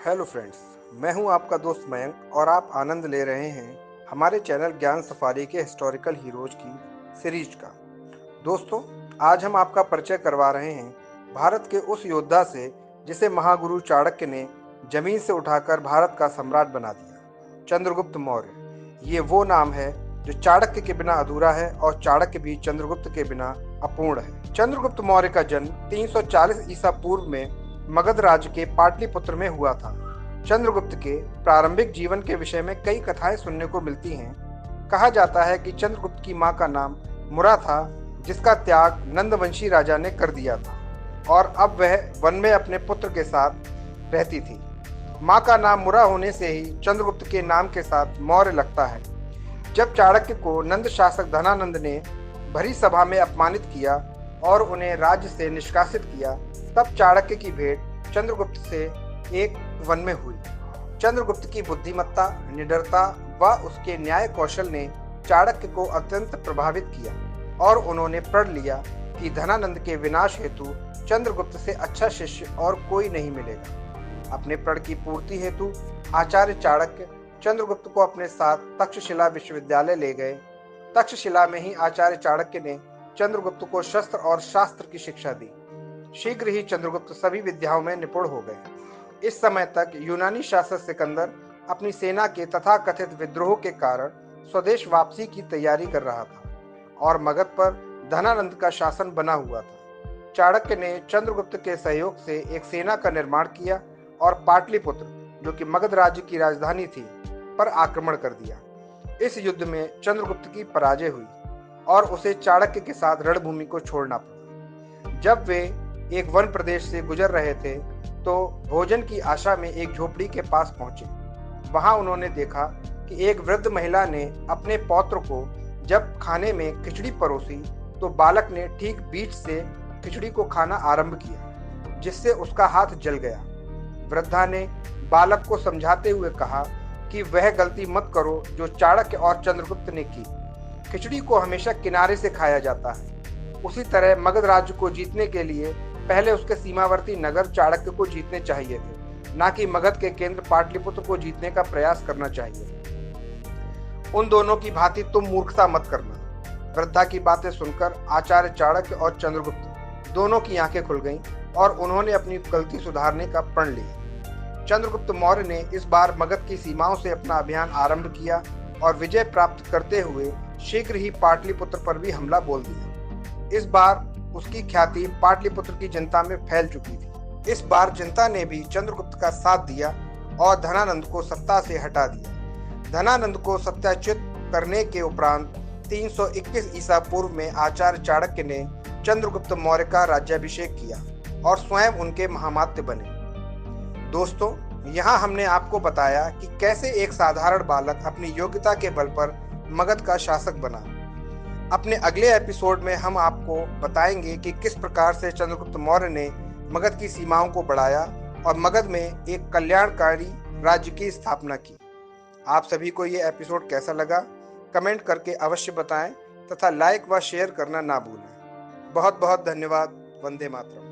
Hello friends, मैं हूं आपका दोस्त मयंक और आप आनंद ले रहे हैं हमारे चैनल ज्ञान सफारी के हिस्टोरिकल हीरोज की सीरीज का। दोस्तों, आज हम आपका परिचय करवा रहे हैं भारत के उस योद्धा से जिसे महागुरु चाणक्य ने जमीन से उठाकर भारत का सम्राट बना दिया, चंद्रगुप्त मौर्य। ये वो नाम है जो चाणक्य के बिना अधूरा है और चाणक्य भी चंद्रगुप्त के बिना अपूर्ण है। चंद्रगुप्त मौर्य का जन्म 340 ईसा पूर्व में मगध राज्य के पाटलिपुत्र में हुआ था। चंद्रगुप्त के प्रारंभिक जीवन के विषय में कई कथाएं सुनने को मिलती हैं। कहा जाता है कि चंद्रगुप्त की मां का नाम मुरा था, जिसका त्याग नंदवंशी राजा ने कर दिया था और अब वह वन में अपने पुत्र के साथ रहती थी। मां का नाम मुरा होने से ही चंद्रगुप्त के नाम के साथ मौर्य लगता है। जब चाणक्य को नंद शासक धनानंद ने भरी सभा में अपमानित किया और उन्हें राज्य से निष्कासित किया, तब चाणक्य की भेंट चंद्रगुप्त से एक वन में हुई। चंद्रगुप्त की बुद्धिमत्ता, निडरता व उसके न्याय कौशल ने चाणक्य को अत्यंत प्रभावित किया और उन्होंने प्रण लिया कि धनानंद के विनाश हेतु चंद्रगुप्त से अच्छा शिष्य और कोई नहीं मिलेगा। अपने प्रण की पूर्ति हेतु आचार्य चाणक्य चंद्रगुप्त को अपने साथ तक्षशिला विश्वविद्यालय ले गए। तक्षशिला में ही आचार्य चाणक्य ने चंद्रगुप्त को शस्त्र और शास्त्र की शिक्षा दी। शीघ्र ही चंद्रगुप्त सभी विद्याओं में निपुण हो गए। इस समय तक यूनानी शासक सिकंदर अपनी सेना के तथाकथित विद्रोह के कारण स्वदेश वापसी की तैयारी कर रहा था और मगध पर धनानंद का शासन बना हुआ था। चाणक्य ने चंद्रगुप्त के सहयोग से एक सेना का निर्माण किया और पाटलिपुत्र, जो कि मगध राज्य की राजधानी थी, पर आक्रमण कर दिया। इस युद्ध में चंद्रगुप्त की पराजय हुई और उसे चाणक्य के साथ रणभूमि को छोड़ना पड़ा। जब वे एक वन प्रदेश से गुजर रहे थे तो भोजन की आशा में एक झोपड़ी के पास पहुंचे। वहां उन्होंने देखा कि एक वृद्ध महिला ने अपने पौत्र को जब खाने में खिचड़ी परोसी तो बालक ने ठीक बीच से खिचड़ी को खाना आरंभ किया, जिससे उसका हाथ जल गया। वृद्धा ने बालक को समझाते हुए कहा कि वह गलती मत करो जो चाणक्य और चंद्रगुप्त ने की। खिचड़ी को हमेशा किनारे से खाया जाता है। उसी तरह मगध राज्य को जीतने के लिए पहले उसके सीमावर्ती नगर चाणक्य को जीतने चाहिए थे, न कि मगध के केंद्र पाटलिपुत्र को जीतने का प्रयास करना चाहिए। उन दोनों की भांति तुम मूर्खता मत करना। वृद्धा की बातें सुनकर आचार्य चाणक्य और चंद्रगुप्त दोनों की आंखें खुल गईं और उन्होंने अपनी गलती सुधारने का प्रण लिया। चंद्रगुप्त मौर्य ने इस बार मगध की सीमाओं से अपना अभियान आरंभ किया और विजय प्राप्त करते हुए शीघ्र ही पाटलिपुत्र पर भी हमला बोल दिया। इस बार उसकी ख्याति पाटलिपुत्र की जनता में फैल चुकी थी। इस बार जनता ने भी चंद्रगुप्त का साथ दिया और धनानंद को सत्ता से हटा दिया। धनानंद को सत्याच्युत करने के उपरांत 321 ईसा पूर्व में आचार्य चाणक्य ने चंद्रगुप्त मौर्य का राज्याभिषेक किया और स्वयं उनके महामात्य बने। दोस्तों, यहाँ हमने आपको बताया कि कैसे एक साधारण बालक अपनी योग्यता के बल पर मगध का शासक बना। अपने अगले एपिसोड में हम आपको बताएंगे कि किस प्रकार से चंद्रगुप्त मौर्य ने मगध की सीमाओं को बढ़ाया और मगध में एक कल्याणकारी राज्य की स्थापना की। आप सभी को ये एपिसोड कैसा लगा, कमेंट करके अवश्य बताएं तथा लाइक व शेयर करना ना भूलें। बहुत बहुत धन्यवाद। वंदे मातरम।